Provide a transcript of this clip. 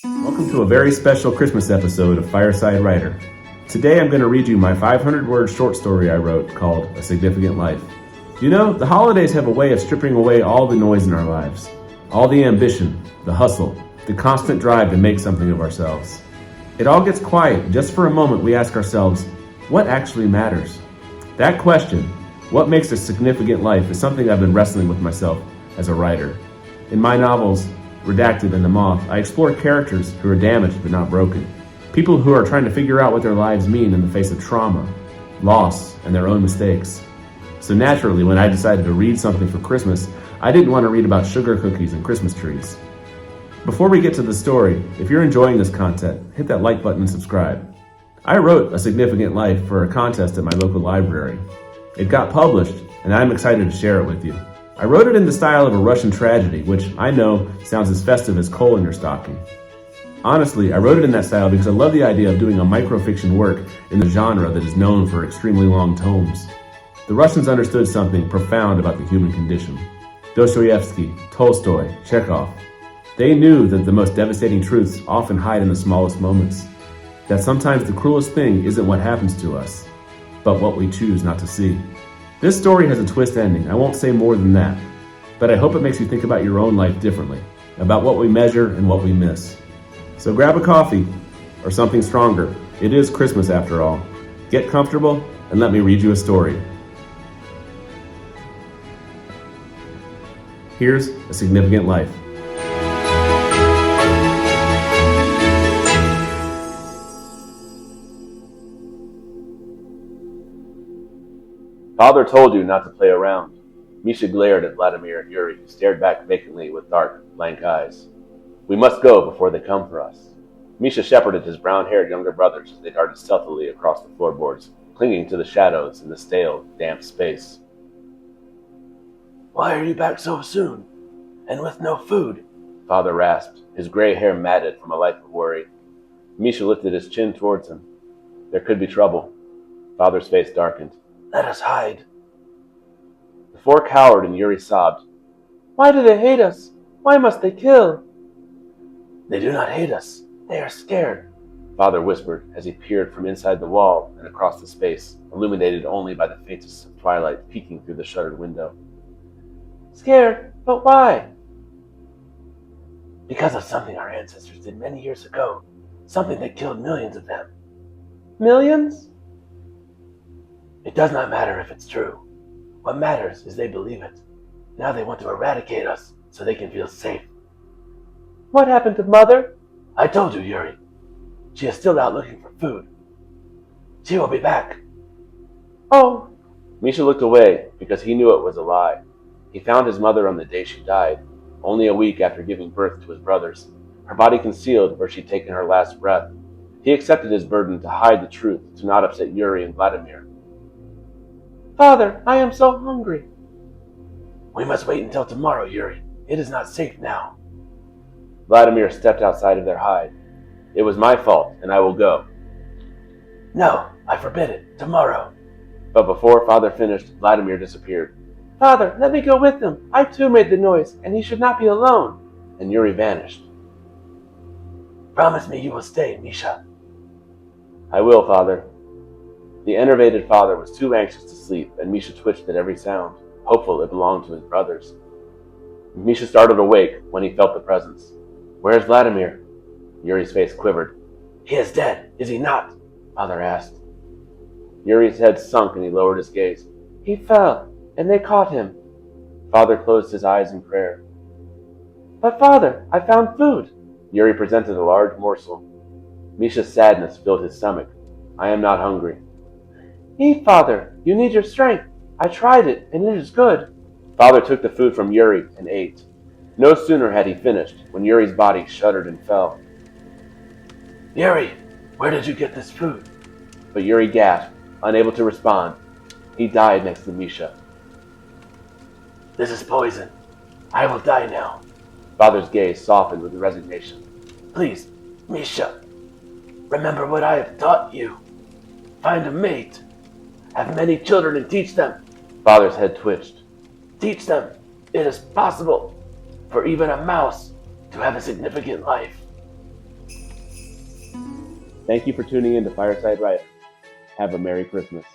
Welcome to a very special Christmas episode of Fireside Writer. Today I'm going to read you my 500-word short story I wrote called A Significant Life. You know, the holidays have a way of stripping away all the noise in our lives. All the ambition, the hustle, the constant drive to make something of ourselves. It all gets quiet, and just for a moment we ask ourselves, what actually matters? That question, what makes a significant life, is something I've been wrestling with myself as a writer. In my novels, Redacted and The Moth, I explore characters who are damaged but not broken. People who are trying to figure out what their lives mean in the face of trauma, loss, and their own mistakes. So naturally, when I decided to read something for Christmas, I didn't want to read about sugar cookies and Christmas trees. Before we get to the story, if you're enjoying this content, hit that like button and subscribe. I wrote A Significant Life for a contest at my local library. It got published, and I'm excited to share it with you. I wrote it in the style of a Russian tragedy, which I know sounds as festive as coal in your stocking. Honestly, I wrote it in that style because I love the idea of doing a microfiction work in the genre that is known for extremely long tomes. The Russians understood something profound about the human condition. Dostoevsky, Tolstoy, Chekhov. They knew that the most devastating truths often hide in the smallest moments. That sometimes the cruelest thing isn't what happens to us, but what we choose not to see. This story has a twist ending. I won't say more than that, but I hope it makes you think about your own life differently, about what we measure and what we miss. So grab a coffee or something stronger. It is Christmas after all. Get comfortable and let me read you a story. Here's A Significant Life. Father told you not to play around. Misha glared at Vladimir and Yuri, who stared back vacantly with dark, blank eyes. We must go before they come for us. Misha shepherded his brown-haired younger brothers as they darted stealthily across the floorboards, clinging to the shadows in the stale, damp space. Why are you back so soon? And with no food? Father rasped, his gray hair matted from a life of worry. Misha lifted his chin towards him. There could be trouble. Father's face darkened. Let us hide. The four cowered and Yuri sobbed. Why do they hate us? Why must they kill? They do not hate us. They are scared, Father whispered as he peered from inside the wall and across the space, illuminated only by the faintest of twilight peeking through the shuttered window. Scared? But why? Because of something our ancestors did many years ago. Something that killed millions of them. Millions? It does not matter if it's true. What matters is they believe it. Now they want to eradicate us so they can feel safe. What happened to Mother? I told you, Yuri. She is still out looking for food. She will be back. Oh. Misha looked away because he knew it was a lie. He found his mother on the day she died, only a week after giving birth to his brothers, her body concealed where she'd taken her last breath. He accepted his burden to hide the truth, to not upset Yuri and Vladimir. Father, I am so hungry. We must wait until tomorrow, Yuri. It is not safe now. Vladimir stepped outside of their hide. It was my fault, and I will go. No, I forbid it. Tomorrow. But before Father finished, Vladimir disappeared. Father, let me go with him. I too made the noise, and he should not be alone. And Yuri vanished. Promise me you will stay, Misha. I will, Father. The enervated father was too anxious to sleep, and Misha twitched at every sound, hopeful it belonged to his brothers. Misha started awake when he felt the presence. Where's Vladimir? Yuri's face quivered. He is dead, is he not? Father asked. Yuri's head sunk and he lowered his gaze. He fell, and they caught him. Father closed his eyes in prayer. But Father, I found food. Yuri presented a large morsel. Misha's sadness filled his stomach. I am not hungry. Eat, Father. You need your strength. I tried it, and it is good. Father took the food from Yuri and ate. No sooner had he finished when Yuri's body shuddered and fell. Yuri, where did you get this food? But Yuri gasped, unable to respond. He died next to Misha. This is poison. I will die now. Father's gaze softened with resignation. Please, Misha, remember what I have taught you. Find a mate. Have many children and teach them. Father's head twitched. Teach them it is possible for even a mouse to have a significant life. Thank you for tuning in to Fireside Writer. Have a Merry Christmas.